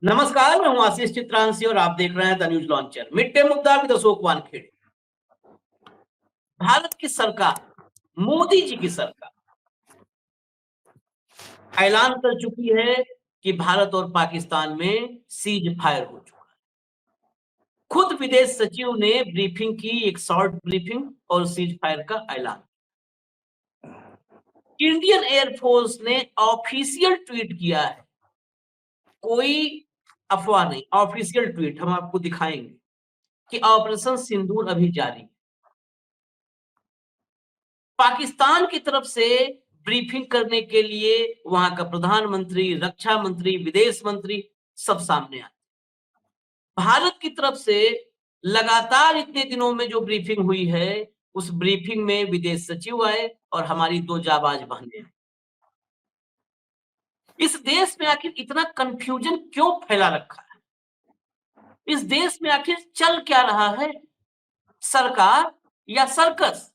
नमस्कार, मैं हूं आशीष चित्रांशी और आप देख रहे हैं the news launcher. Mid day मुद्दा विद अशोक वानखेड़े। भारत की सरकार, मोदी जी की सरकार ऐलान कर चुकी है कि भारत और पाकिस्तान में सीज फायर हो चुका है। खुद विदेश सचिव ने ब्रीफिंग की, एक शॉर्ट ब्रीफिंग, और सीज फायर का ऐलान। इंडियन एयरफोर्स ने ऑफिशियल ट्वीट किया है, कोई अफवाह नहीं, ऑफिशियल ट्वीट हम आपको दिखाएंगे कि ऑपरेशन सिंदूर अभी जारी है। पाकिस्तान की तरफ से ब्रीफिंग करने के लिए वहां का प्रधानमंत्री, रक्षा मंत्री, विदेश मंत्री सब सामने आए। भारत की तरफ से लगातार इतने दिनों में जो ब्रीफिंग हुई है, उस ब्रीफिंग में विदेश सचिव आए और हमारी दो जाबाज बहनें आए। इस देश में आखिर इतना कंफ्यूजन क्यों फैला रखा है? इस देश में आखिर चल क्या रहा है? सरकार या सर्कस?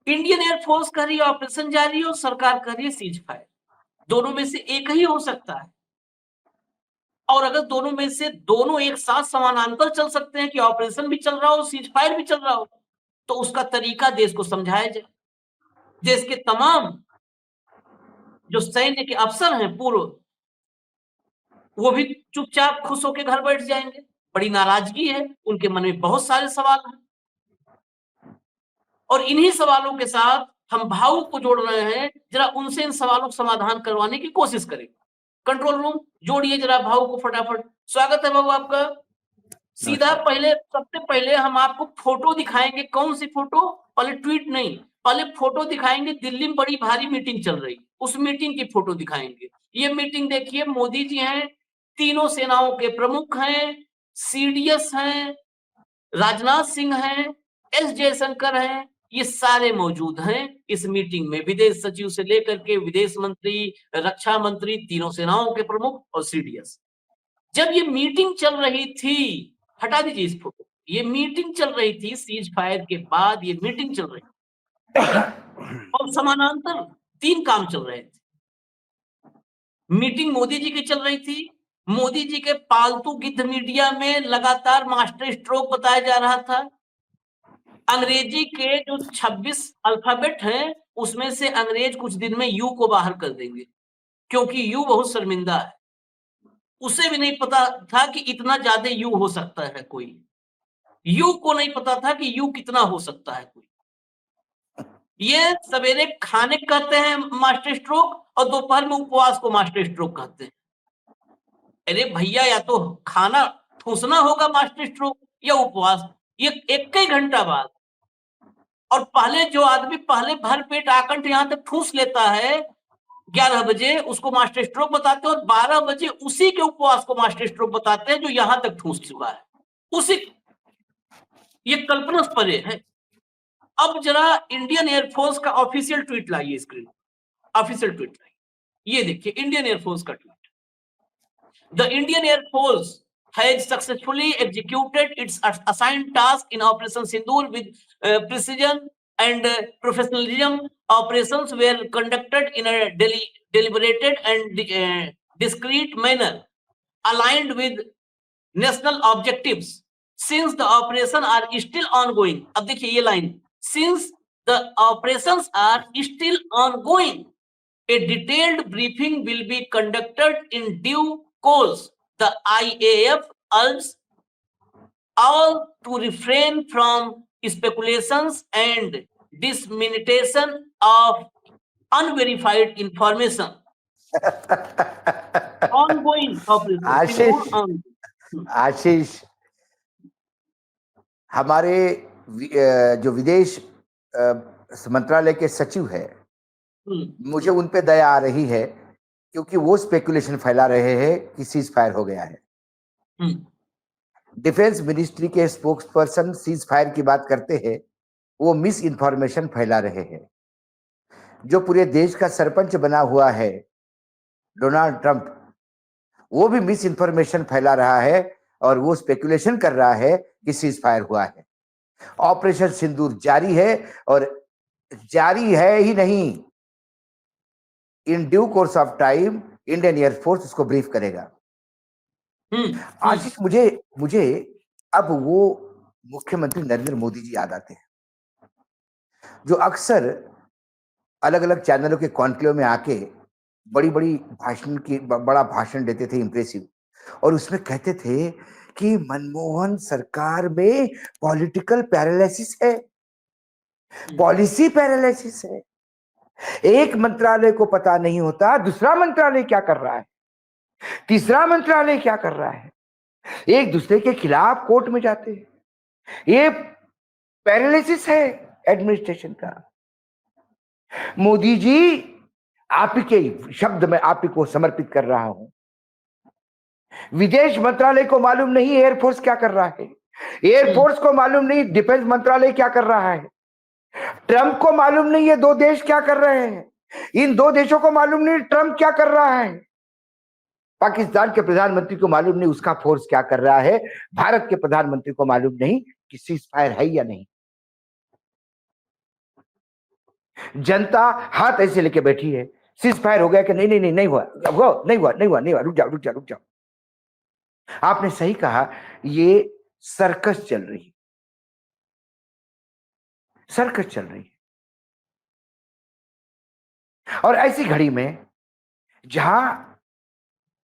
इंडियन एयरफोर्स कर रही है ऑपरेशन जारी और सरकार कर रही है सीज फायर। दोनों में से एक ही हो सकता है। और अगर दोनों में से दोनों एक साथ समानांतर चल सकते हैं कि ऑपरेशन भी चल रहा हो, सीज फायर भी चल रहा हो, तो उसका तरीका देश को समझाया जाए। देश के तमाम जो सैन्य के अफसर हैं पूर्व, वो भी चुपचाप खुश होकर घर बैठ जाएंगे। बड़ी नाराजगी है, उनके मन में बहुत सारे सवाल हैं और इन्हीं सवालों के साथ हम भावुक को जोड़ रहे हैं। जरा उनसे इन सवालों का समाधान करवाने की कोशिश करें। कंट्रोल रूम जोड़िए जरा भावुक को फटाफट। स्वागत है बाबू आपका। सीधा सबसे पहले हम आपको फोटो दिखाएंगे। कौन सी फोटो? पहले ट्वीट नहीं, पहले फोटो दिखाएंगे। दिल्ली में बड़ी भारी मीटिंग चल रही, उस मीटिंग की फोटो दिखाएंगे। ये मीटिंग देखिए, मोदी जी हैं, तीनों सेनाओं के प्रमुख हैं, सीडीएस हैं, राजनाथ सिंह हैं, एस जयशंकर हैं, ये सारे मौजूद हैं इस मीटिंग में। विदेश सचिव से लेकर के विदेश मंत्री, रक्षा मंत्री, तीनों सेनाओं के प्रमुख और सीडीएस। जब ये मीटिंग चल रही थी, हटा दीजिए इस फोटो, ये मीटिंग चल रही थी, सीज फायर के बाद ये मीटिंग चल रही थी और समानांतर तीन काम चल रहे थे। मीटिंग मोदी जी की चल रही थी, मोदी जी के पालतू गिद्ध मीडिया में लगातार मास्टर स्ट्रोक बताया जा रहा था। अंग्रेजी के जो 26 अल्फाबेट हैं, उसमें से अंग्रेज कुछ दिन में यू को बाहर कर देंगे, क्योंकि यू बहुत शर्मिंदा है। उसे भी नहीं पता था कि इतना ज्यादा यू हो सकता है कोई। यू को नहीं पता था कि यू कितना हो सकता है कोई। ये सवेरे खाने कहते हैं मास्टर स्ट्रोक, और दोपहर में उपवास को मास्टर स्ट्रोक कहते हैं। अरे भैया, या तो खाना ठूसना होगा मास्टर स्ट्रोक, या उपवास, ये एक ही घंटा बाद। और पहले जो आदमी पहले भर पेट आकंठ यहां तक ठूस लेता है 11 बजे, उसको मास्टर स्ट्रोक बताते हैं, और 12 बजे उसी के उपवास को मास्टर स्ट्रोक बताते हैं जो यहां तक ठूस चुका है। उसी, ये कल्पना से परे है। अब जरा इंडियन एयरफोर्स का ऑफिशियल ट्वीट लाइए स्क्रीन, ऑफिशियल ट्वीट लाइए। ये देखिए इंडियन एयरफोर्स का tweet. The Indian air force has successfully executed its assigned task in Operation Sindoor with precision and professionalism. Operations were conducted in a deliberated and discreet manner, aligned with national objectives. Since the operations are still ongoing, अब देखिए ये line, since the operations are still ongoing, a detailed briefing will be conducted in due course. The IAF urges all to refrain from speculations and dissemination of unverified information. Ongoing operation. आशीष, हमारे जो विदेश मंत्रालय के सचिव है, मुझे उन पे दया आ रही है, क्योंकि वो स्पेकुलेशन फैला रहे हैं कि सीज फायर हो गया है। डिफेंस मिनिस्ट्री के स्पोक्स पर्सन सीज फायर की बात करते हैं, वो मिस इन्फॉर्मेशन फैला रहे हैं। जो पूरे देश का सरपंच बना हुआ है डोनाल्ड ट्रंप, वो भी मिस इन्फॉर्मेशन फैला रहा है और वो स्पेकुलेशन कर रहा है कि सीज फायर हुआ है। ऑपरेशन सिंदूर जारी है, और जारी है ही नहीं, in due course of time Indian air force उसको ब्रीफ करेगा। आशीष, हम्म। मुझे मुझे अब वो मुख्यमंत्री नरेंद्र मोदी जी याद आते हैं, जो अक्सर अलग अलग चैनलों के कॉन्क्लेव में आके बड़ी बड़ी बड़ा भाषण देते थे, इंप्रेसिव, और उसमें कहते थे कि मनमोहन सरकार में पॉलिटिकल पैरालिसिस है, पॉलिसी पैरालिसिस है। एक मंत्रालय को पता नहीं होता दूसरा मंत्रालय क्या कर रहा है, तीसरा मंत्रालय क्या कर रहा है, एक दूसरे के खिलाफ कोर्ट में जाते हैं। ये पैरालिसिस है एडमिनिस्ट्रेशन का। मोदी जी, आप ही के शब्द में आप ही को समर्पित कर रहा हूं, विदेश मंत्रालय को मालूम नहीं एयरफोर्स क्या कर रहा है, एयरफोर्स को मालूम नहीं डिफेंस मंत्रालय क्या कर रहा है, ट्रंप को मालूम नहीं ये दो देश क्या कर रहे हैं, इन दो देशों को मालूम नहीं ट्रंप क्या कर रहा है, पाकिस्तान के प्रधानमंत्री को मालूम नहीं उसका फोर्स क्या कर रहा है, भारत के प्रधानमंत्री को मालूम नहीं कि सीज फायर है या नहीं। जनता हाथ ऐसे लेके बैठी है, सीज फायर हो गया कि नहीं नहीं नहीं नहीं हुआ, नहीं हुआ नहीं हुआ नहीं हुआ, रुक जाओ रुक जाओ रुक जाओ। आपने सही कहा, ये सर्कस चल रही है, सर्कस चल रही है। और ऐसी घड़ी में जहां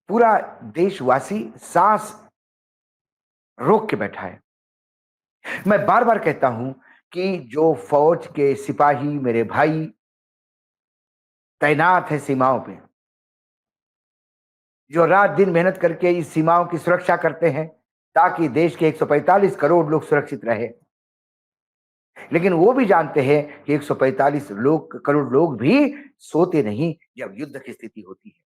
पूरा देशवासी सांस रोक के बैठा है, मैं बार बार कहता हूं कि जो फौज के सिपाही मेरे भाई तैनात है सीमाओं पे, जो रात दिन मेहनत करके इस सीमाओं की सुरक्षा करते हैं ताकि देश के 145 करोड़ लोग सुरक्षित रहे, लेकिन वो भी जानते हैं कि 145 करोड़ लोग भी सोते नहीं जब युद्ध की स्थिति होती है।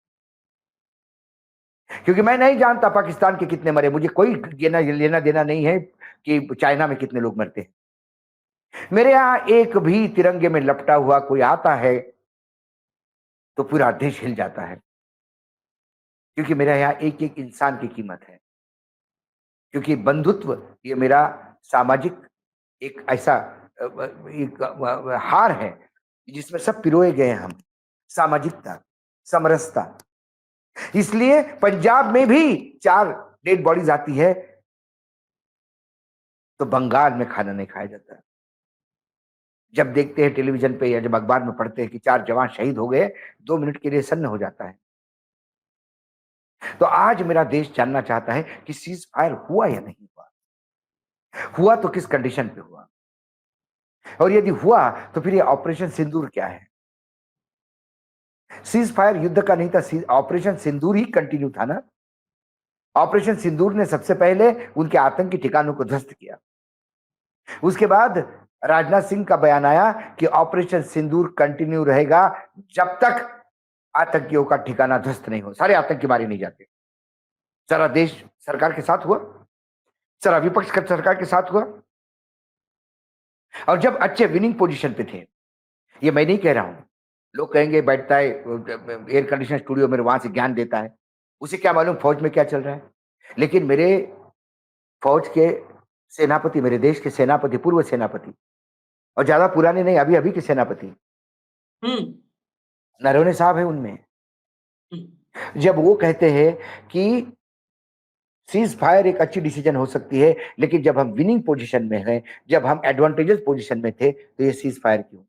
क्योंकि मैं नहीं जानता पाकिस्तान के कितने मरे, मुझे कोई लेना देना नहीं है कि चाइना में कितने लोग मरते हैं। मेरे यहां एक भी तिरंगे में लपटा हुआ कोई आता है तो पूरा देश हिल जाता है, क्योंकि मेरा यहाँ एक एक इंसान की कीमत है, क्योंकि बंधुत्व ये मेरा सामाजिक एक ऐसा एक हार है जिसमें सब पिरोए गए हैं हम, सामाजिकता, समरसता। इसलिए पंजाब में भी 4 डेड बॉडीज आती है तो बंगाल में खाना नहीं खाया जाता। जब देखते हैं टेलीविजन पे या जब अखबार में पढ़ते हैं कि 4 जवान शहीद हो गए, 2 मिनट के लिए सन्न हो जाता है। तो आज मेरा देश जानना चाहता है कि सीज फायर हुआ या नहीं हुआ, हुआ तो किस कंडीशन पे हुआ, और यदि हुआ तो फिर ये ऑपरेशन सिंदूर क्या है। सीज फायर युद्ध का नहीं था, ऑपरेशन सिंदूर ही कंटिन्यू था ना। ऑपरेशन सिंदूर ने सबसे पहले उनके आतंकी ठिकानों को ध्वस्त किया, उसके बाद राजनाथ सिंह का बयान आया कि ऑपरेशन सिंदूर कंटिन्यू रहेगा जब तक आतंकियों का ठिकाना ध्वस्त नहीं हो, सारे आतंकी मारे नहीं जाते। सारा देश सरकार के साथ हुआ, सारा विपक्ष का सरकार के साथ हुआ, और जब अच्छे विनिंग पोजीशन पे थे, ये मैं नहीं कह रहा हूं, लोग कहेंगे बैठता है एयर कंडीशन स्टूडियो में वहां से ज्ञान देता है, उसे क्या मालूम फौज में क्या चल रहा है। लेकिन मेरे फौज के सेनापति, मेरे देश के सेनापति, पूर्व सेनापति, और ज्यादा पुराने नहीं, अभी अभी के सेनापति नरवणे साहब है उनमें, जब वो कहते हैं कि सीज फायर एक अच्छी डिसीजन हो सकती है, लेकिन जब हम विनिंग पोजीशन में हैं, जब हम एडवांटेजेस पोजीशन में थे, तो ये सीज फायर क्यों,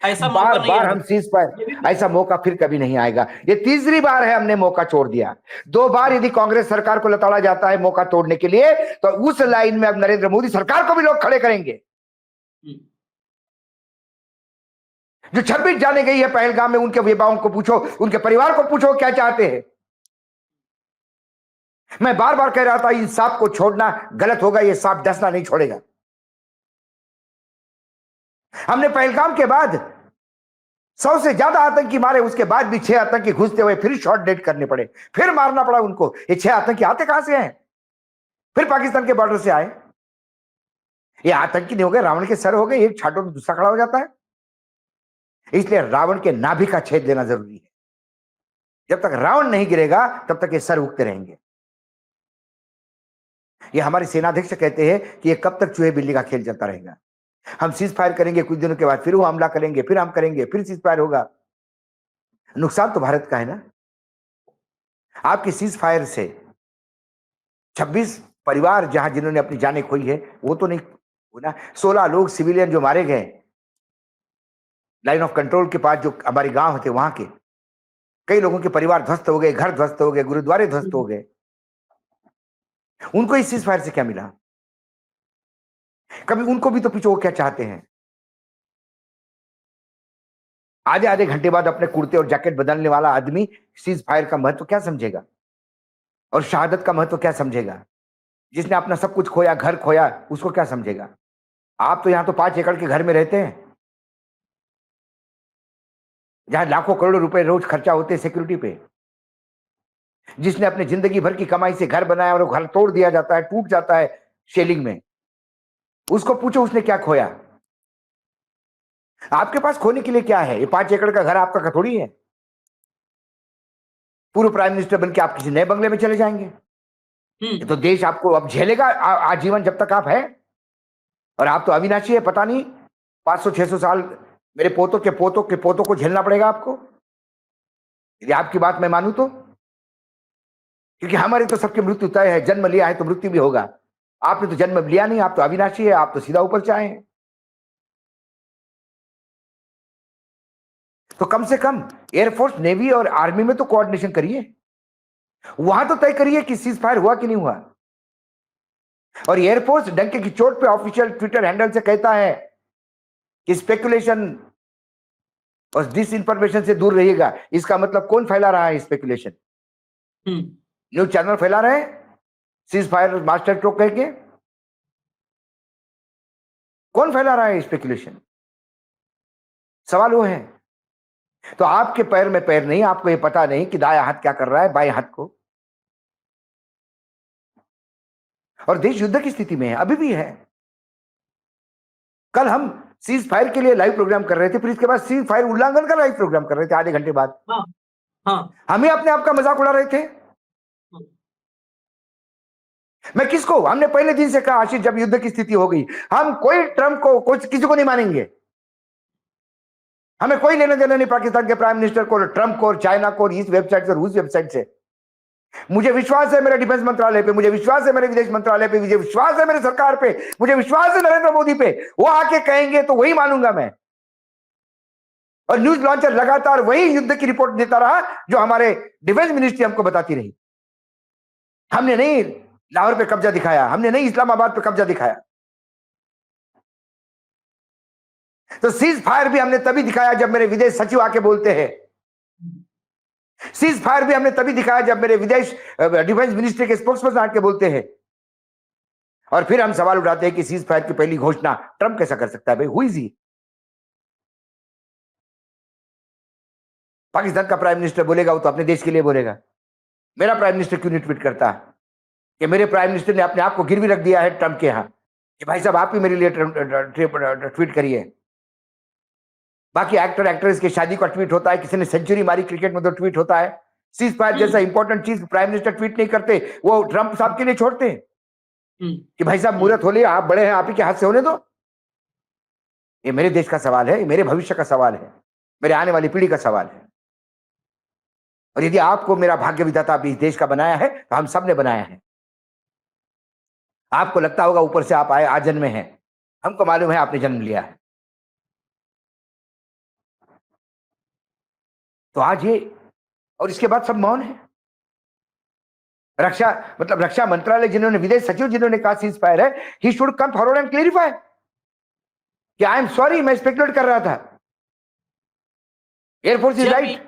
ऐसा बार बार हम सीज फायर, ऐसा मौका फिर कभी नहीं आएगा। ये तीसरी बार है हमने मौका छोड़ दिया। 2 बार यदि कांग्रेस सरकार को लताड़ा जाता है मौका तोड़ने के लिए, तो उस लाइन में अब नरेंद्र मोदी सरकार को भी लोग खड़े करेंगे। जो 26 जाने गई है पहलगाम में, उनके विवाहों को पूछो, उनके परिवार को पूछो क्या चाहते हैं। मैं बार बार कह रहा था इस सांप को छोड़ना गलत होगा, ये सांप डसना नहीं छोड़ेगा। हमने पहलगाम के बाद 100 से ज्यादा आतंकी मारे, उसके बाद भी 6 आतंकी घुसते हुए फिर शॉट डेड करने पड़े, फिर मारना पड़ा उनको। ये 6 आतंकी आते कहां से हैं, फिर पाकिस्तान के बॉर्डर से आए। ये आतंकी नहीं हो गए, रावण के सर हो गए, एक छाटो तो दूसरा खड़ा हो जाता है। इसलिए रावण के नाभि का छेद लेना जरूरी है। जब तक रावण नहीं गिरेगा तब तक ये सर उगते रहेंगे। ये हमारे सेनाध्यक्ष कहते हैं कि ये कब तक चूहे बिल्ली का खेल चलता रहेगा। हम सीज फायर करेंगे, कुछ दिनों के बाद फिर वो हमला करेंगे, फिर हम करेंगे, फिर सीज फायर होगा। नुकसान तो भारत का है ना। आपके सीज फायर से 26 परिवार जहां जिन्होंने अपनी जानें खोई है वो तो नहीं ना, 16 लोग सिविलियन जो मारे गए लाइन ऑफ कंट्रोल के पास, जो हमारे गांव थे वहां के, कई लोगों के परिवार ध्वस्त हो गए, घर ध्वस्त हो गए, गुरुद्वारे ध्वस्त हो गए। उनको इस सीज फायर से क्या मिला? कभी उनको भी तो पूछो वो क्या चाहते हैं। आधे आधे घंटे बाद अपने कुर्ते और जैकेट बदलने वाला आदमी सीज फायर का महत्व क्या समझेगा और शहादत का महत्व क्या समझेगा? जिसने अपना सब कुछ खोया, घर खोया, उसको क्या समझेगा? आप तो यहां तो 5 एकड़ के घर में रहते हैं जहां लाखों करोड़ों रुपए रोज खर्चा होते हैं सिक्योरिटी पे। जिसने अपने जिंदगी भर की कमाई से घर बनाया और वो घर तोड़ दिया जाता है, टूट जाता है शेलिंग में, उसको पूछो उसने क्या खोया। आपके पास खोने के लिए क्या है? ये 5 एकड़ का घर आपका थोड़ी है। पूर्व प्राइम मिनिस्टर बन के आप किसी नए बंगले में चले जाएंगे। ये तो देश आपको अब झेलेगा आजीवन जब तक आप है। और आप तो अविनाशी है, पता नहीं 500-600 साल मेरे पोतों के पोतों के पोतों को झेलना पड़ेगा आपको, यदि आपकी बात मैं मानूं तो। क्योंकि हमारी तो सबकी मृत्यु तय है, जन्म लिया है तो मृत्यु भी होगा। आपने तो जन्म लिया नहीं, आप तो अविनाशी है, आप तो सीधा ऊपर चाहे। तो कम से कम एयरफोर्स, नेवी और आर्मी में तो कोऑर्डिनेशन करिए, वहां तो तय करिए कि सीज फायर हुआ कि नहीं हुआ। और एयरफोर्स डंके की चोट पे ऑफिशियल ट्विटर हैंडल से कहता है कि स्पेकुलेशन और डिस इंफॉर्मेशन से दूर रहिएगा। इसका मतलब कौन फैला रहा है स्पेकुलेशन? न्यूज चैनल फैला रहे हैं सीज फायर मास्टर स्ट्रोक कह के। कौन फैला रहा है स्पेकुलेशन? सवाल वो है। तो आपके पैर में पैर नहीं, आपको ये पता नहीं कि दायां हाथ क्या कर रहा है बाएं हाथ को। और देश युद्ध की स्थिति में है, अभी भी है। कल हम सीज फायर के लिए लाइव प्रोग्राम कर रहे थे, फिर इसके बाद सीज फायर उल्लंघन का लाइव प्रोग्राम कर रहे थे आधे घंटे बाद। हम ही अपने आप का मजाक उड़ा रहे थे। मैं किसको, हमने पहले दिन से कहा आशीष, जब युद्ध की स्थिति हो गई हम कोई ट्रंप को, कुछ किसी को नहीं मानेंगे। हमें कोई लेना देना नहीं पाकिस्तान के प्राइम मिनिस्टर को, ट्रंप को, चाइना को, इस वेबसाइट से और उस वेबसाइट से। मुझे विश्वास है मेरे डिफेंस मंत्रालय पे, मुझे विश्वास है मेरे विदेश मंत्रालय पे, मुझे विश्वास है मेरे सरकार पे, मुझे विश्वास है नरेंद्र मोदी पे। वो आके कहेंगे तो वही मानूंगा मैं। और न्यूज लॉन्चर लगातार वही युद्ध की रिपोर्ट देता रहा जो हमारे डिफेंस मिनिस्ट्री हमको बताती रही। हमने नहीं लाहौर पे कब्जा दिखाया, हमने नहीं इस्लामाबाद पे कब्जा दिखाया। तो सीज फायर भी हमने तभी दिखाया जब मेरे विदेश सचिव आके बोलते हैं। सीज फायर भी हमने तभी दिखाया जब मेरे विदेश डिफेंस मिनिस्ट्री के स्पोक्सपर्सन आके बोलते हैं। और फिर हम सवाल उठाते हैं कि सीज फायर की पहली घोषणा ट्रंप कैसा कर सकता है? भाई, हु इज ही? पाकिस्तान का प्राइम मिनिस्टर बोलेगा वो तो अपने देश के लिए बोलेगा। मेरा प्राइम मिनिस्टर क्यों नहीं ट्वीट करता कि मेरे प्राइम मिनिस्टर ने अपने आप को गिरवी रख दिया है ट्रंप के यहां कि भाई साहब आप ही मेरे लिए ट्वीट करिए। बाकी एक्टर एक्ट्रेस की शादी का ट्वीट होता है, किसी ने सेंचुरी मारी क्रिकेट में तो ट्वीट होता है। सीज फायर जैसा इंपॉर्टेंट चीज प्राइम मिनिस्टर ट्वीट नहीं करते, वो ट्रंप साहब के लिए छोड़ते हैं कि भाई साहब मुहूर्त हो लिया, आप बड़े हैं, आप ही के हाथ से होने दो। ये मेरे देश का सवाल है, मेरे भविष्य का सवाल है, मेरे आने वाली पीढ़ी का सवाल है। और यदि आपको मेरा भाग्य विधाता अभी इस देश का बनाया है तो हम सब ने बनाया है। आपको लगता होगा ऊपर से आप आए आज जन्म में हैं, हमको मालूम है आपने जन्म लिया है। तो आज ये, और इसके बाद सब मौन है। रक्षा मतलब रक्षा मंत्रालय जिन्होंने, विदेश सचिव जिन्होंने कहा सीज फायर है, he should come forward and clarify कि आई एम सॉरी, मैं स्पेकुलेट कर रहा था। Air force is right.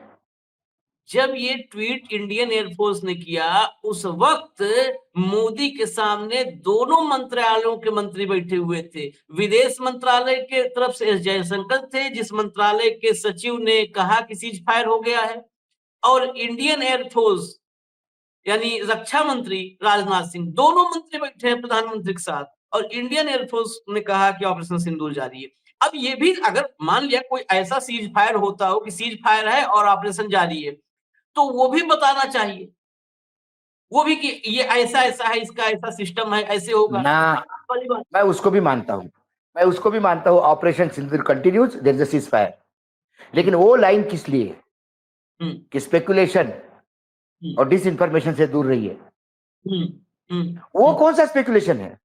जब ये ट्वीट इंडियन एयरफोर्स ने किया उस वक्त मोदी के सामने दोनों मंत्रालयों के मंत्री बैठे हुए थे। विदेश मंत्रालय के तरफ से एस जयशंकर थे, जिस मंत्रालय के सचिव ने कहा कि सीज फायर हो गया है, और इंडियन एयरफोर्स यानी रक्षा मंत्री राजनाथ सिंह, दोनों मंत्री बैठे हैं प्रधानमंत्री के साथ, और इंडियन एयरफोर्स ने कहा कि ऑपरेशन सिंदूर जारी है। अब ये भी अगर मान लिया कोई ऐसा सीज फायर होता हो कि सीज फायर है और ऑपरेशन जारी है, तो वो भी बताना चाहिए, वो भी कि ये ऐसा ऐसा है, इसका ऐसा सिस्टम है, ऐसे होगा ना। मैं उसको भी मानता हूं, operation Sindoor continues, there is a ceasefire. लेकिन वो लाइन किस लिए? कि स्पेकुलेशन और डिसइंफॉर्मेशन से दूर रहिए। वो कौन सा स्पेकुलेशन है,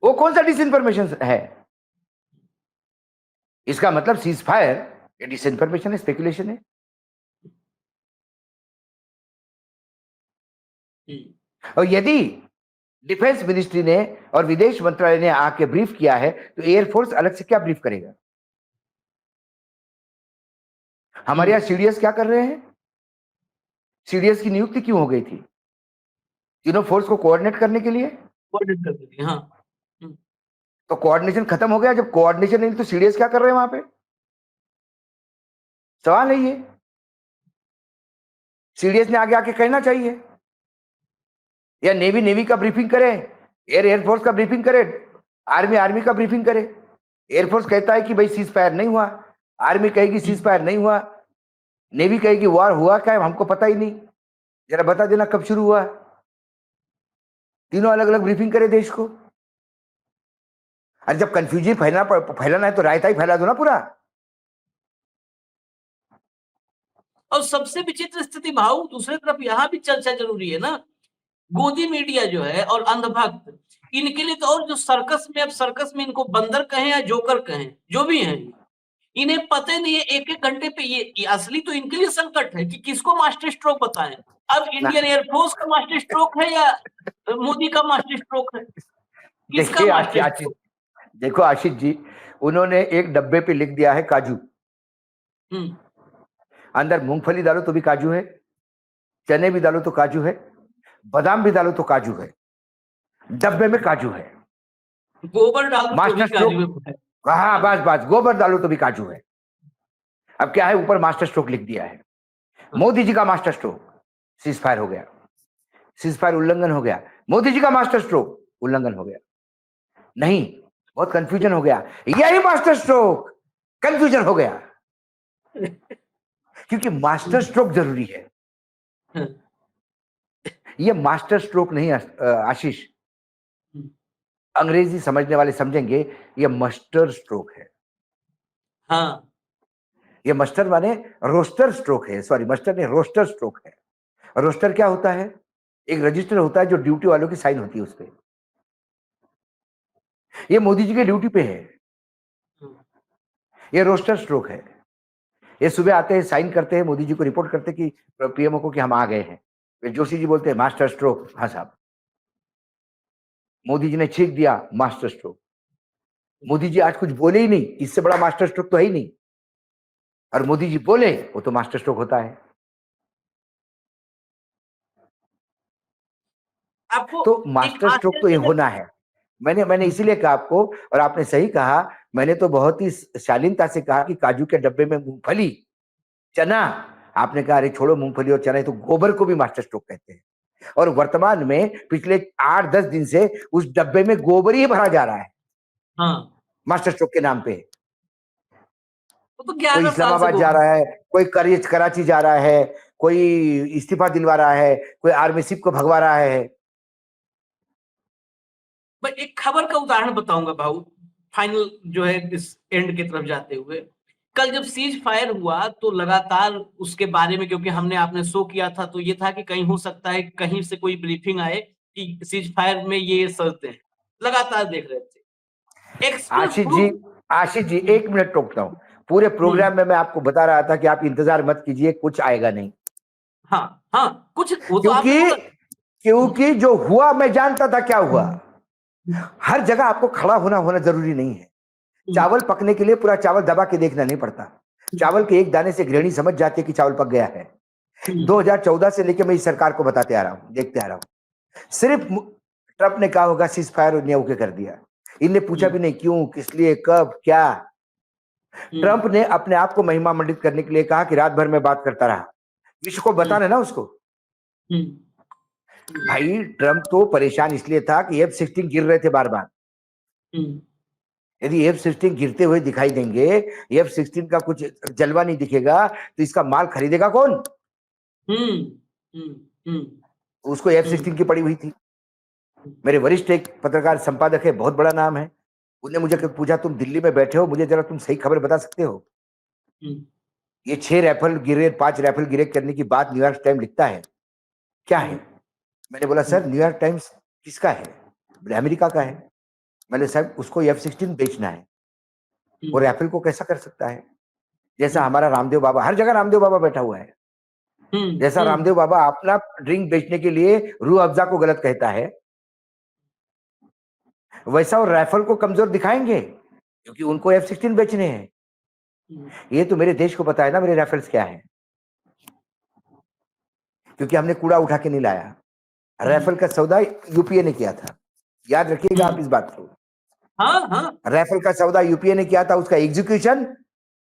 वो कौन सा डिसइंफॉर्मेशन है? इसका मतलब सीज फायर ये डिसइंफॉर्मेशन है, स्पेकुलेशन है। और यदि डिफेंस मिनिस्ट्री ने और विदेश मंत्रालय ने आके ब्रीफ किया है तो एयरफोर्स अलग से क्या ब्रीफ करेगा? हमारे यहां सीडीएस क्या कर रहे हैं? सीडीएस की नियुक्ति क्यों हो गई थी? तीनों फोर्स को कोऑर्डिनेट करने के लिए। कोऑर्डिनेट कर देती, हाँ। तो कोऑर्डिनेशन खत्म हो गया। जब कोऑर्डिनेशन नहीं तो सीडीएस क्या कर रहे हैं वहां पे? सवाल है ये। सीडीएस ने आगे आके कहना चाहिए, या नेवी नेवी का ब्रीफिंग करे, एयरफोर्स का ब्रीफिंग करे, आर्मी आर्मी का ब्रीफिंग करे। एयरफोर्स कहता है कि भाई सीज फायर नहीं हुआ, आर्मी कहेगी सीज फायर नहीं हुआ, नेवी कहेगी वार हुआ क्या है हमको पता ही नहीं, जरा बता देना कब शुरू हुआ। तीनों अलग अलग ब्रीफिंग करे देश को। अरे जब कंफ्यूजन फैलाना है तो रायता ही फैला दो ना पूरा। और सबसे विचित्र स्थिति भाऊ, दूसरी तरफ यहाँ भी चर्चा जरूरी है ना। गोदी मीडिया जो है और अंधभक्त, इनके लिए तो, और जो सर्कस में, अब सर्कस में इनको बंदर कहें या जोकर कहें, जो भी हैं, इन्हें पता नहीं है एक एक घंटे पे ये असली तो इनके लिए संकट है कि किसको मास्टर स्ट्रोक बताएं। अब इंडियन एयरफोर्स का मास्टर स्ट्रोक है या मोदी का मास्टर स्ट्रोक है? किसका मास्टर स्ट्रोक? देखो आशीष जी, उन्होंने एक डब्बे पे लिख दिया है काजू। अंदर मूंगफली डालो तो भी काजू है, चने भी डालो तो काजू है, बादाम भी डालो तो काजू है, डब्बे में काजू है। गोबर डालो तो भी काजू है। हाँ बस बस, गोबर डालो तो भी काजू है। अब क्या है, ऊपर मास्टर स्ट्रोक लिख दिया है। मोदी जी का मास्टर स्ट्रोक, सीज फायर हो गया, सीज फायर उल्लंघन हो गया। मोदी जी का मास्टर स्ट्रोक, उल्लंघन हो गया। नहीं, बहुत कंफ्यूजन हो गया। यही मास्टर स्ट्रोक, कंफ्यूजन हो गया। क्योंकि मास्टर स्ट्रोक जरूरी है। ये मास्टर स्ट्रोक नहीं आशीष, अंग्रेजी समझने वाले समझेंगे, ये मस्टर स्ट्रोक है। हाँ, ये मस्टर माने रोस्टर स्ट्रोक है, सॉरी मस्टर नहीं, रोस्टर स्ट्रोक है। रोस्टर क्या होता है? एक रजिस्टर होता है जो ड्यूटी वालों की साइन होती है उस पर। ये मोदी जी के ड्यूटी पे है, ये रोस्टर स्ट्रोक है। ये सुबह आते हैं, साइन करते हैं, मोदी जी को रिपोर्ट करते कि पीएमओ को कि हम आ गए हैं। फिर जोशी जी बोलते हैं मास्टर स्ट्रोक, हाँ साहब। मोदी जी ने छींक दिया, मास्टर स्ट्रोक। मोदी जी आज कुछ बोले ही नहीं, इससे बड़ा मास्टर स्ट्रोक तो है ही नहीं। और मोदी जी बोले वो तो मास्टर स्ट्रोक होता है। आपको तो मास्टर स्ट्रोक तो ये होना है। मैंने इसीलिए कहा आपको, और आपने सही कहा, मैंने तो बहुत ही शालीनता से कहा कि काजू के डब्बे में मूंगफली, चना। आपने कहा अरे छोड़ो मूंगफली और चना, तो गोबर को भी मास्टर स्ट्रोक कहते हैं। और वर्तमान में पिछले 8-10 दिन से उस डब्बे में गोबर ही भरा जा रहा है। हाँ, मास्टर स्ट्रोक के नाम पे। तो कोई इस्लामाबाद जा रहा है, कोई कराची जा रहा है, कोई इस्तीफा दिलवा रहा है, कोई आर्मी चीफ को भगवा रहा है। मैं एक खबर का उदाहरण बताऊंगा भाऊ, फाइनल जो है इस एंड की तरफ जाते हुए। कल जब सीज फायर हुआ तो लगातार उसके बारे में, क्योंकि हमने आपने शो किया था, तो ये था कि कहीं हो सकता है कहीं से कोई ब्रीफिंग आए कि सीज फायर में ये शर्तें हैं। लगातार देख रहे थे। आशीष जी 1 मिनट टोकता हूँ। पूरे प्रोग्राम में मैं आपको बता रहा था कि आप इंतजार मत कीजिए, कुछ आएगा नहीं। हाँ हाँ, कुछ वो तो क्योंकि जो हुआ मैं जानता था क्या हुआ। हर जगह आपको खड़ा होना जरूरी नहीं है। चावल पकने के लिए पूरा चावल दबा के देखना नहीं पड़ता। चावल के एक दाने से गृहिणी समझ जाती है कि चावल पक गया है। 2014 से लेकर मैं इस सरकार को बताते आ रहा हूं, देखते आ रहा हूं। सिर्फ ट्रंप ने कहा होगा सीज फायर ने ओके कर दिया, इनने पूछा भी नहीं क्यों, किस लिए, कब, क्या। ट्रंप ने अपने आप को महिमा मंडित करने के लिए कहा कि रात भर में बात करता रहा, विश्व को बताना ना उसको। भाई ट्रंप तो परेशान इसलिए था कि F-16 गिर रहे थे बार बार। यदि F-16 गिरते हुए दिखाई देंगे, F-16 का कुछ जलवा नहीं दिखेगा, तो इसका माल खरीदेगा कौन? उसको F-16 की पड़ी हुई थी। मेरे वरिष्ठ एक पत्रकार संपादक है, बहुत बड़ा नाम है, उन्होंने मुझे पूछा तुम दिल्ली में बैठे हो, मुझे जरा तुम सही खबर बता सकते हो? ये 6 राइफल गिरे, 5 राइफल गिरे करने की बात न्यूयॉर्क टाइम्स लिखता है, क्या है? मैंने बोला सर न्यूयॉर्क टाइम्स किसका है? बोले अमेरिका का है। मैंने साहब उसको F-16 बेचना है, वो राइफल को कैसा कर सकता है? जैसा हमारा रामदेव बाबा, हर जगह रामदेव बाबा बैठा हुआ है, जैसा रामदेव बाबा अपना ड्रिंक बेचने के लिए रूह अफ़ज़ा को गलत कहता है, वैसा वो राइफल को कमजोर दिखाएंगे क्योंकि उनको F-16 बेचने हैं। ये तो मेरे देश को पता है ना मेरे राइफल्स क्या है, क्योंकि हमने कूड़ा उठा के नहीं लाया। राइफल का सौदा यूपीए ने किया था, याद रखिएगा आप इस बात को। हाँ हाँ, राइफल का सौदा यूपीए ने किया था, उसका एग्जीक्यूशन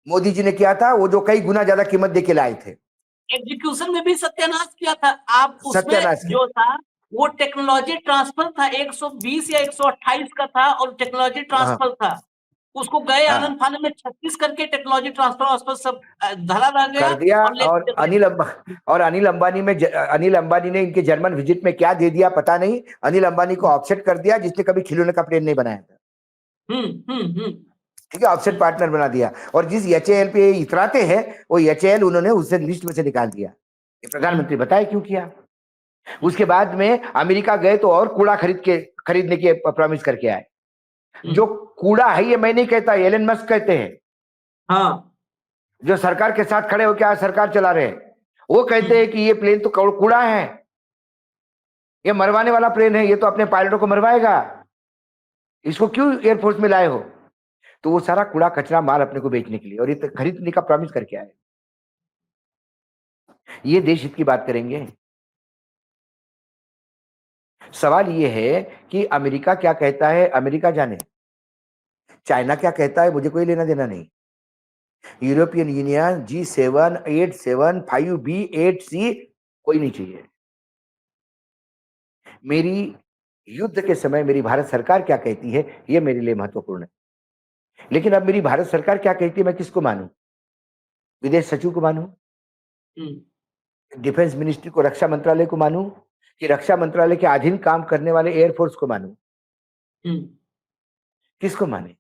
मोदी जी ने किया था, वो जो कई गुना ज्यादा कीमत दे के लाए थे। एग्जीक्यूशन में भी सत्यानाश किया था। आप उसमें सत्यानाश किया। जो था वो टेक्नोलॉजी ट्रांसफर था, 120 या 128 का था और टेक्नोलॉजी ट्रांसफर था। उसको गए आनंद फानन में 36 करके टेक्नोलॉजी ट्रांसफर सब धरा रह गया कर दिया। और और अनिल अंबानी ने इनके जर्मन विजिट में क्या दे दिया पता नहीं, अनिल अंबानी को ऑफसेट कर दिया जिसने कभी खिलौने का प्लेन नहीं बनाया था। ठीक है, ऑफसेट पार्टनर बना दिया। और जिस एचएएल पे इतराते हैं वो एचएएल उन्होंने उससे लिस्ट में से निकाल दिया। ये प्रधानमंत्री बताए क्यों किया। उसके बाद में अमेरिका गए तो और कूड़ा खरीदने के प्रॉमिस करके आए। जो कूड़ा है ये मैं नहीं कहता, एलन मस्क कहते हैं। हाँ, जो सरकार के साथ खड़े होकर आज सरकार चला रहे हैं वो कहते हैं कि ये प्लेन तो कूड़ा है, ये मरवाने वाला प्लेन है, ये तो अपने पायलटों को मरवाएगा, इसको क्यों एयरफोर्स में लाए हो। तो वो सारा कूड़ा कचरा माल अपने को बेचने के लिए और ये खरीदने का प्रॉमिस करके आए। ये देश हित की बात करेंगे। सवाल ये है कि अमेरिका क्या कहता है अमेरिका जाने, चाइना क्या कहता है मुझे कोई लेना देना नहीं। European union, G7, 8-7, 5B, 8C कोई नहीं चाहिए। मेरी युद्ध के समय मेरी भारत सरकार क्या कहती है ये मेरे लिए महत्वपूर्ण है। लेकिन अब मेरी भारत सरकार क्या कहती है मैं किसको मानूं? विदेश सचिव को मानूं, डिफेंस मिनिस्ट्री को, रक्षा मंत्रालय को मानूं, कि रक्षा मंत्रालय के अधीन काम करने वाले एयरफोर्स को मानूं? किसको माने?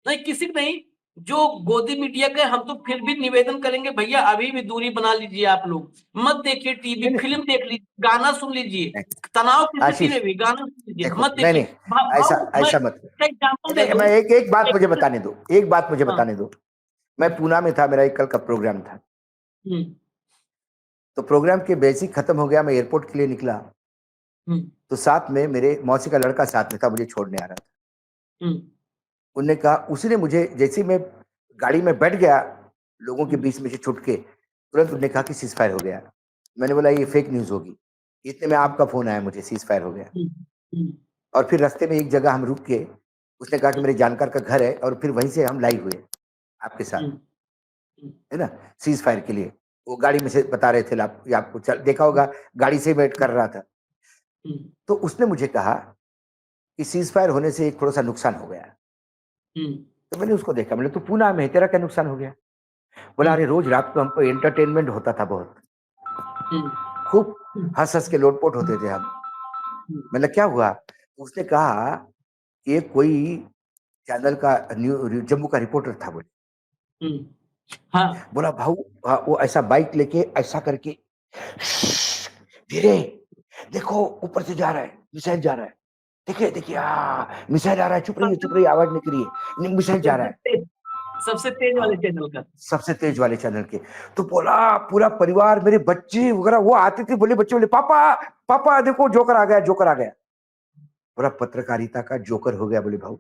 नहीं, किसी को नहीं। जो गोदी मीडिया के, हम तो फिर भी निवेदन करेंगे भैया अभी भी दूरी बना लीजिए। आप लोग मत देखिए टीवी, फिल्म देख लीजिए, गाना सुन लीजिए, तनाव की स्थिति में भी गाना सुन लीजिए, मत नहीं देखिए। ऐसा मत। एग्जाम्पल दे दूं, मैं एक बात मुझे बताने दो, एक बात मुझे हाँ। बताने दो। मैं पूना में था, मेरा एक कल का प्रोग्राम था। तो प्रोग्राम के बेसिक खत्म हो गया, मैं एयरपोर्ट के लिए निकला तो साथ में मेरे मौसी का लड़का साथ में था, मुझे छोड़ने आ रहा था। उन्होंने कहा, उसने मुझे जैसे मैं गाड़ी में बैठ गया लोगों के बीच में से छुट के, तुरंत उन्होंने कहा कि सीज फायर हो गया। मैंने बोला ये फेक न्यूज होगी। इतने में आपका फोन आया मुझे, सीज फायर हो गया। और फिर रास्ते में एक जगह हम रुक के, उसने कहा कि मेरे जानकार का घर है और फिर वहीं से हम लाइव हुए आपके साथ, है ना, सीज फायर के लिए। वो गाड़ी में से बता रहे थे, आपको देखा होगा, गाड़ी से वेट कर रहा था। तो उसने मुझे कहा कि सीज फायर होने से एक थोड़ा सा नुकसान हो गया। तो मैंने उसको देखा, मैंने तो पूना में, तेरा क्या नुकसान हो गया? बोला अरे रोज रात को हमको एंटरटेनमेंट होता था, बहुत खूब हंस हंस के लोटपोट होते थे हम। मतलब क्या हुआ? उसने कहा कि ये कोई चैनल का जम्मू का रिपोर्टर था। बोले हाँ। बोला भाऊ, वो ऐसा बाइक लेके ऐसा करके, धीरे देखो ऊपर से जा रहा है, मिसाइल जा रहा है, देखिए देखिए, मिसाइल आ रहा है, चुप रहिए आवाज नहीं करिए, मिसाइल जा रहा है। सबसे तेज वाले चैनल का, सबसे तेज वाले चैनल के। तो बोला पूरा परिवार, मेरे बच्चे वगैरह वो आते थे, बोले बच्चे बोले पापा पापा देखो जोकर आ गया, जोकर आ गया। पूरा पत्रकारिता का जोकर हो गया। बोले भाऊ,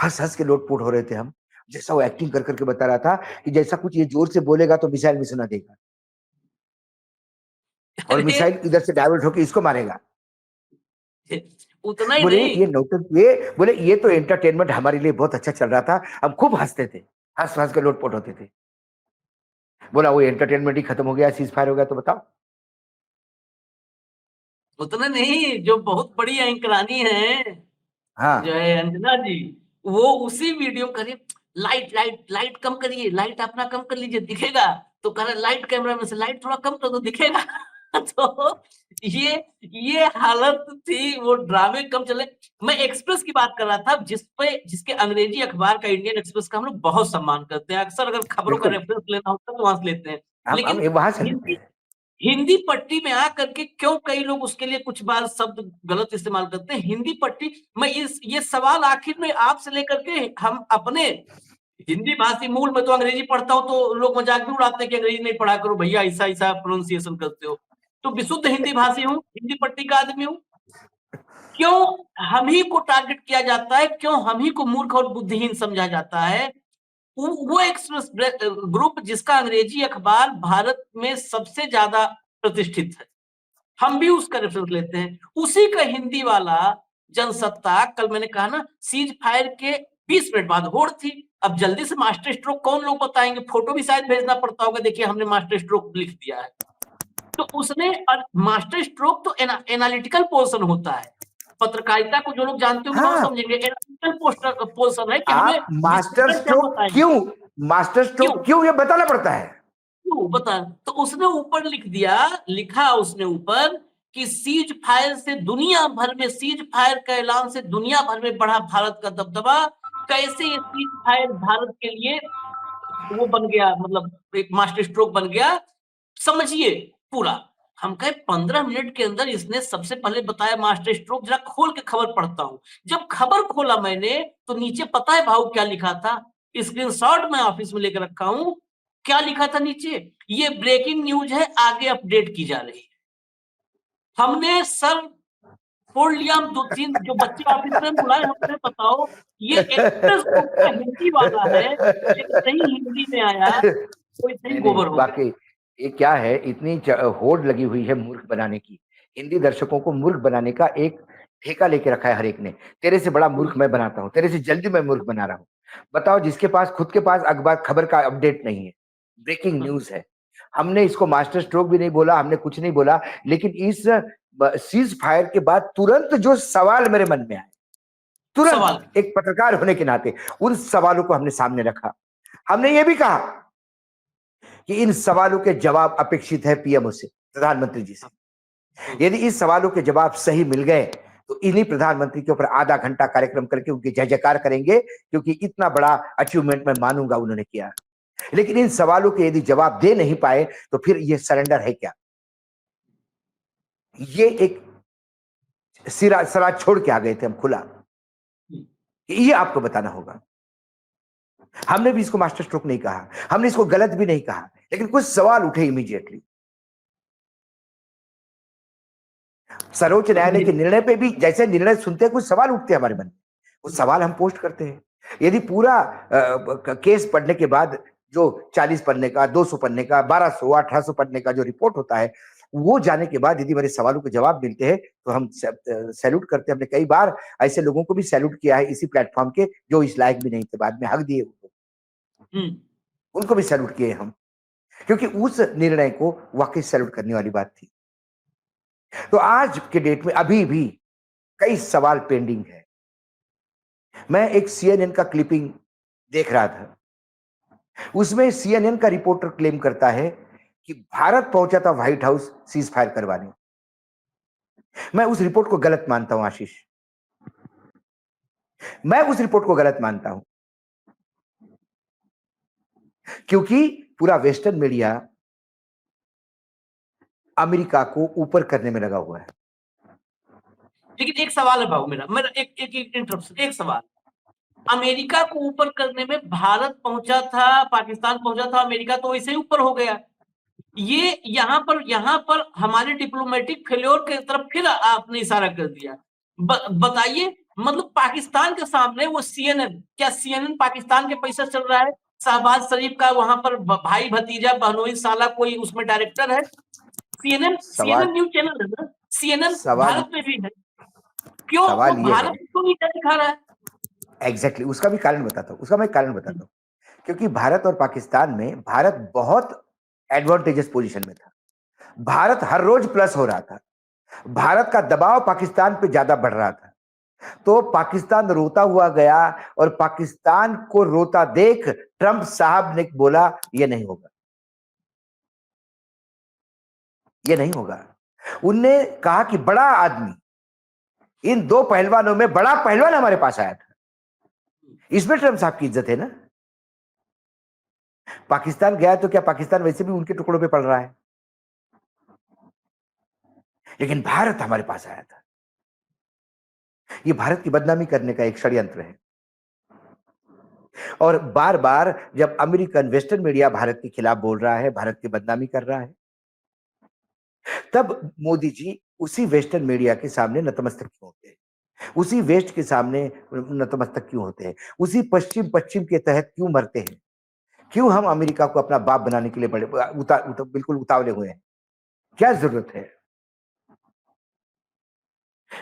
हंस हंस के लोटपोट हो रहे थे हम। जैसा वो एक्टिंग कर करके बता रहा था कि जैसा कुछ ये जोर से बोलेगा तो मिसाइल भी सुना देगा और मिसाइल इधर से डाइवर्ट होकर इसको मारेगा। उतना ही बोले नहीं, ये नौटंकी, बोले ये तो एंटरटेनमेंट हमारे लिए बहुत अच्छा चल रहा था, हम खूब हंसते थे, हंस हंस के लोटपोट होते थे। बोला वो एंटरटेनमेंट ही खत्म हो गया, सीज फायर हो गया, तो बताओ। उतना नहीं, जो बहुत बड़ी एंकरानी है, हाँ, जो है अंजना जी, वो उसी वीडियो करे, लाइट लाइट लाइट कम करिए, लाइट अपना कम कर लीजिए दिखेगा, तो कह रहा लाइट कैमरा में से लाइट थोड़ा कम कर दो दिखेगा। तो ये हालत थी, वो ड्रामे कम चले। मैं एक्सप्रेस की बात कर रहा था, जिसके अंग्रेजी अखबार का, इंडियन एक्सप्रेस का हम लोग बहुत सम्मान करते हैं। अक्सर अगर खबरों का बिल्कुल, रेफरेंस लेना होता है तो वहां से लेते हैं। हम लेकिन ये वहां से लेते हिंदी हैं। हिंदी पट्टी में आकर के क्यों कई लोग उसके लिए कुछ बार शब्द गलत इस्तेमाल करते हैं? हिंदी पट्टी, मैं ये सवाल आखिर में आपसे लेकर के, हम अपने हिंदी भाषी मूल में तो अंग्रेजी पढ़ता हूँ तो लोग मजाक भी उड़ाते हैं कि अंग्रेजी नहीं पढ़ा करो भैया, ऐसा ऐसा प्रोनाउंसिएशन करते हो। तो विशुद्ध हिंदी भाषी हूँ, हिंदी पट्टी का आदमी हूँ। क्यों हम ही को टारगेट किया जाता है? क्यों हम ही को मूर्ख और बुद्धिहीन समझा जाता है? वो एक्सप्रेस ग्रुप जिसका अंग्रेजी अखबार भारत में सबसे ज्यादा प्रतिष्ठित है, हम भी उसका रेफरेंस लेते हैं। उसी का हिंदी वाला जनसत्ता, कल मैंने कहा ना, सीज फायर के 20 मिनट बाद होड़ थी। अब जल्दी से मास्टर स्ट्रोक कौन लोग बताएंगे? फोटो भी शायद भेजना पड़ता होगा, देखिए हमने मास्टर स्ट्रोक लिख दिया है। तो उसने, मास्टर स्ट्रोक तो एनालिटिकल पोर्शन होता है। पत्रकारिता को जो लोग जानते होंगे वो हाँ, समझेंगे, एनालिटिकल पोर्शन है कि हमें आप मास्टर विश्लेषण क्या स्ट्रोक बताएंगे। क्यों, मास्टर क्यों स्ट्रोक क्यों, ये बताना पड़ता है। क्यों बता? तो उसने ऊपर लिख दिया, लिखा उसने ऊपर कि सीज फायर से दुनिया भर में, सीज फायर का ऐलान से दुनिया भर में बढ़ा भारत का दबदबा। कैसे ये सीज फायर भारत के लिए वो बन गया, मतलब एक मास्टर स्ट्रोक बन गया, समझिए पूरा। हम कहे 15 मिनट के अंदर इसने सबसे पहले बताया मास्टर स्ट्रोक। जरा खोल के खबर पढ़ता हूं। जब खबर खोला मैंने तो नीचे पता है भाऊ क्या लिखा था? स्क्रीनशॉट मैं ऑफिस में लेकर रखा हूं। क्या लिखा था नीचे? ये ब्रेकिंग न्यूज है, आगे अपडेट की जा रही है। हमने सर फोड़ लिया, हम 2-3 जो बच्चे ऑफिस में बुलाए, हमने बताओ ये एक्सप्रेस ग्रुप का हिंदी वाला है, एक सही हिंदी में आया, कोई सही नहीं नहीं, गोबर हो गया। वाकई ये क्या है, इतनी होड़ लगी हुई है मूर्ख बनाने की। हिंदी दर्शकों को मूर्ख बनाने का एक ठेका लेके रखा है हर एक ने। तेरे से बड़ा मूर्ख मैं बनाता हूँ, तेरे से जल्दी मैं मूर्ख बना रहा हूँ। बताओ, जिसके पास खुद के पास अखबार खबर का अपडेट नहीं है, ब्रेकिंग न्यूज है। हमने इसको मास्टर स्ट्रोक भी नहीं बोला, हमने कुछ नहीं बोला, लेकिन इस सीज फायर के बाद तुरंत जो सवाल मेरे मन में आए, सवाल तुरंत एक पत्रकार होने के नाते उन सवालों को हमने सामने रखा। हमने ये भी कहा कि इन सवालों के जवाब अपेक्षित है पीएमओ से, प्रधानमंत्री जी से। यदि इस सवालों के जवाब सही मिल गए तो इन्हीं प्रधानमंत्री के ऊपर आधा घंटा कार्यक्रम करके उनकी जय जयकार करेंगे, क्योंकि इतना बड़ा अचीवमेंट मैं मानूंगा उन्होंने किया। लेकिन इन सवालों के यदि जवाब दे नहीं पाए तो फिर ये सरेंडर है क्या? ये एक सिरा सरा छोड़ के आ गए थे हम खुला। ये आपको बताना होगा। हमने भी इसको मास्टर स्ट्रोक नहीं कहा, हमने इसको गलत भी नहीं कहा, लेकिन कुछ सवाल उठे इमीडिएटली। सर्वोच्च न्यायालय के निर्णय पे भी जैसे निर्णय सुनते हैं कुछ सवाल उठते हैं हमारे मन में, वो सवाल हम पोस्ट करते हैं। यदि पूरा केस पढ़ने के बाद जो 40 पन्ने का, 200 पन्ने का, 1200 1800 पन्ने का जो रिपोर्ट होता है, वो जाने के बाद यदि मेरे सवालों के जवाब मिलते हैं तो हम सैल्यूट करते हैं। हमने कई बार ऐसे लोगों को भी सैल्यूट किया है इसी प्लेटफॉर्म के, जो इस लायक भी नहीं थे, बाद में हक दिए उनको भी सैल्यूट किए हम, क्योंकि उस निर्णय को वाकई सैल्यूट करने वाली बात थी। तो आज के डेट में अभी भी कई सवाल पेंडिंग है। मैं एक सीएनएन का क्लिपिंग देख रहा था, उसमें सीएनएन का रिपोर्टर क्लेम करता है कि भारत पहुंचा था व्हाइट हाउस सीज फायर करवाने। मैं उस रिपोर्ट को गलत मानता हूं आशीष, मैं उस रिपोर्ट को गलत मानता हूं, क्योंकि पूरा वेस्टर्न मीडिया अमेरिका को ऊपर करने में लगा हुआ है। लेकिन एक सवाल है भाऊ, मेरा मेरा एक एक, एक इंटरप्शन, एक सवाल। अमेरिका को ऊपर करने में भारत पहुंचा था, पाकिस्तान पहुंचा था, अमेरिका तो वैसे ही ऊपर हो गया। ये यहाँ पर हमारे डिप्लोमेटिक फेल्योर की तरफ फिर आपने इशारा कर दिया। बताइए, मतलब पाकिस्तान के सामने वो सीएनएन, क्या सीएनएन पाकिस्तान के पैसे चल रहा है? शहबाज शरीफ का वहां पर भाई भतीजा बहनोई साला कोई उसमें डायरेक्टर है? सीएनएन सवाल सीएनएन न्यूज चैनल है ना, सीएनएन सवाल भारत में भी है। क्यों वो सवाल यह है, भारत को नीचा दिखा रहा है? एग्जैक्टली उसका भी कारण बताता हूं, उसका मैं कारण बताता हूं। क्योंकि भारत और पाकिस्तान में भारत बहुत एडवांटेजेस पोजीशन में था, भारत हर रोज प्लस हो रहा था, भारत का दबाव पाकिस्तान पे ज्यादा बढ़ रहा था। तो पाकिस्तान रोता हुआ गया, और पाकिस्तान को रोता देख ट्रंप साहब ने बोला ये नहीं होगा, ये नहीं होगा। उनने कहा कि बड़ा आदमी, इन दो पहलवानों में बड़ा पहलवान हमारे पास आया था। इसमें ट्रम्प साहब की इज्जत है ना। पाकिस्तान गया तो क्या पाकिस्तान वैसे भी उनके टुकड़ों पे पड़ रहा है, लेकिन भारत हमारे पास आया था। ये भारत की बदनामी करने का एक षड्यंत्र है। और बार बार जब अमेरिकन वेस्टर्न मीडिया भारत के खिलाफ बोल रहा है, भारत की बदनामी कर रहा है, तब मोदी जी उसी वेस्टर्न मीडिया के सामने नतमस्तक क्यों होते हैं? उसी वेस्ट के सामने नतमस्तक क्यों होते हैं? उसी पश्चिम के तहत क्यों मरते हैं? क्यों हम अमेरिका को अपना बाप बनाने के लिए बड़े बिल्कुल उतावले हुए हैं? क्या जरूरत है?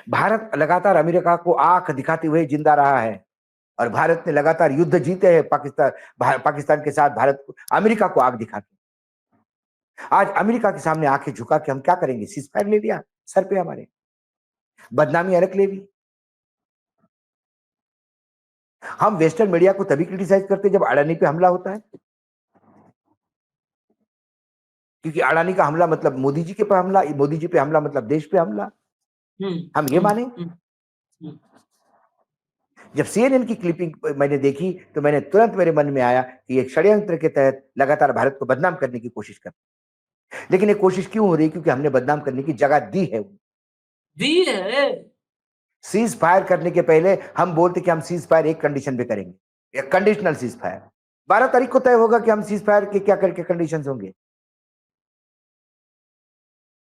भारत लगातार अमेरिका को आंख दिखाते हुए जिंदा रहा है, और भारत ने लगातार युद्ध जीते हैं पाकिस्तान के साथ, भारत को, अमेरिका को आंख दिखाते। आज अमेरिका के सामने आंखें झुका के हम क्या करेंगे? सीज फायर ले लिया सर पे, हमारे बदनामी अलग ले ली। हम वेस्टर्न मीडिया को तभी क्रिटिसाइज करते जब अडानी पे हमला होता है, क्योंकि अडानी का हमला मतलब मोदी जी के पे हमला, मोदी जी पे हमला मतलब देश पे हमला। हम ये माने? जब सीएनएन की क्लिपिंग मैंने देखी तो मैंने तुरंत, मेरे मन में आया कि एक षड्यंत्र के तहत लगातार भारत को बदनाम करने की कोशिश कर, लेकिन ये कोशिश क्यों हो रही है? क्योंकि हमने बदनाम करने की जगह दी है। सीज फायर करने के पहले हम बोलते कि हम सीज फायर एक कंडीशन पे करेंगे, एक कंडीशनल सीज फायर। 12 तारीख को तय होगा कि हम सीज फायर के क्या करके कंडीशंस होंगे,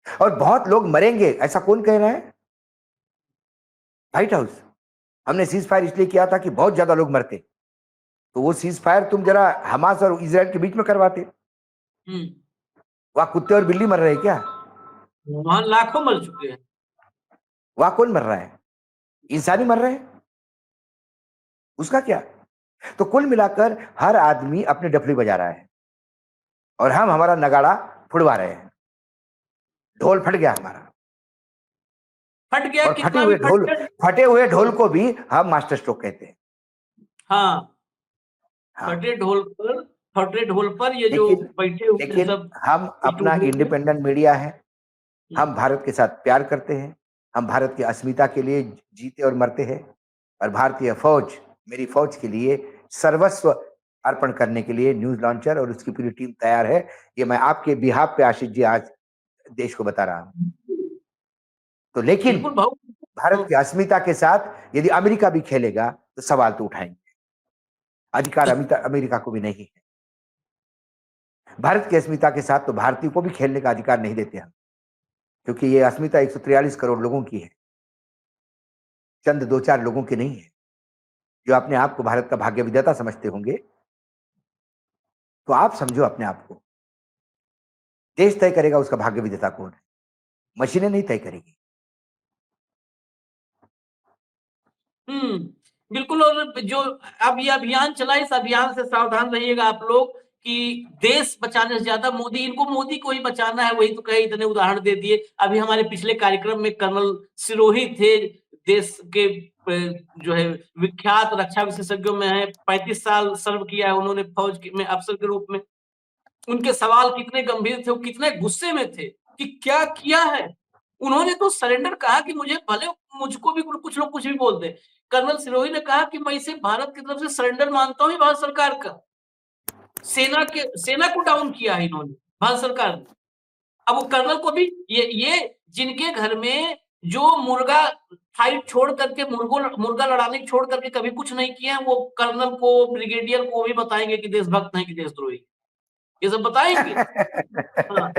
और बहुत लोग मरेंगे, ऐसा कौन कह रहा है? White house. हमने सीज फायर इसलिए किया था कि बहुत ज्यादा लोग मरते, तो वो सीज फायर तुम जरा हमास और इजराइल के बीच में करवाते। वहां कुत्ते और बिल्ली मर रहे हैं क्या? वहां लाखों मर चुके हैं। वहां कौन मर रहा है? इंसानी मर रहे हैं, उसका क्या? तो कुल मिलाकर हर आदमी अपने डफली बजा रहा है, और हम हमारा नगाड़ा फुड़वा रहे हैं। ढोल फट गया हमारा, फट गया, और कितना भी फट गया। फटे हुए ढोल को भी हम मास्टर स्ट्रोक कहते हैं। हाँ, हाँ, फटे ढोल पर ये जो बैठे हुए लेकिन सब हम अपना इंडिपेंडेंट मीडिया है, हम भारत के साथ प्यार करते हैं, हम भारत की अस्मिता के लिए जीते और मरते हैं, और भारतीय फौज, मेरी फौज के लिए सर्वस्व अर्पण करने के लिए न्यूज लॉन्चर और उसकी पूरी टीम तैयार है। ये मैं आपके बिहाफ पे आशीष जी आज देश को बता रहा हूं। तो लेकिन भारत की अस्मिता के साथ यदि अमेरिका भी खेलेगा तो सवाल तो उठाएंगे। अधिकार अमेरिका को भी नहीं है। भारत की अस्मिता के साथ तो भारतीयों को भी खेलने का अधिकार नहीं देते हम, क्योंकि ये अस्मिता 143 करोड़ लोगों की है, चंद 2-4 लोगों की नहीं है, जो अपने आप को भारत का भाग्य विधाता समझते होंगे। तो आप समझो अपने आप को, देश तय करेगा उसका भाग्य विधाता कौन है, मशीनें नहीं तय करेगी। बिल्कुल। और जो अब ये अभियान चला, इस अभियान से सावधान रहिएगा आप लोग कि देश बचाने से ज्यादा मोदी को ही बचाना है। वही तो कहे, इतने उदाहरण दे दिए। अभी हमारे पिछले कार्यक्रम में कर्नल सिरोही थे, देश के जो है विख्यात रक्षा विशेषज्ञों में है, 35 साल सर्व किया है उन्होंने फौज में अफसर के रूप में। उनके सवाल कितने गंभीर थे, वो कितने गुस्से में थे कि क्या किया है। उन्होंने तो सरेंडर कहा कि मुझे भले मुझको भी कुछ लोग कुछ भी बोल दे। कर्नल सिरोही ने कहा कि मैं इसे भारत की तरफ से सरेंडर मानता हूं, भारत सरकार का। सेना को डाउन किया है इन्होंने, भारत सरकार ने। अब वो कर्नल को भी ये जिनके घर में जो मुर्गा फाइट छोड़ करके मुर्गा लड़ाने छोड़ करके कभी कुछ नहीं किया है, वो कर्नल को, ब्रिगेडियर को भी बताएंगे कि देशभक्त हैं कि देशद्रोही, ये सब बताएंगे। हाँ।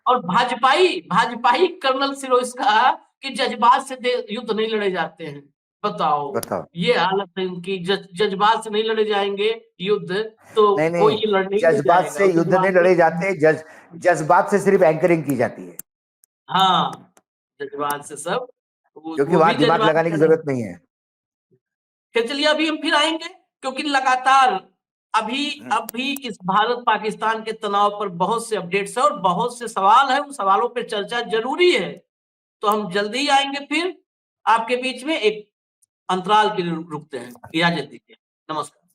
और भाजपाई कर्नल सिरोही कहा कि जज्बात से युद्ध नहीं लड़े जाते हैं। बताओ ये हालत है उनकी। जज्बात से नहीं लड़े जाएंगे युद्ध, तो कोई लड़ने जज्बात से युद्ध नहीं लड़े जाते, जज्बात से सिर्फ एंकरिंग की जाती है। हाँ, जज्बात से सब, क्योंकि वहां दिमाग लगाने की जरूरत नहीं है। चलिए, अभी हम फिर आएंगे, क्योंकि लगातार अभी इस भारत पाकिस्तान के तनाव पर बहुत से अपडेट्स है और बहुत से सवाल है। उन सवालों पर चर्चा जरूरी है, तो हम जल्दी ही आएंगे फिर आपके बीच में। एक अंतराल के लिए रुकते हैं, इजाजत दीजिए, नमस्कार।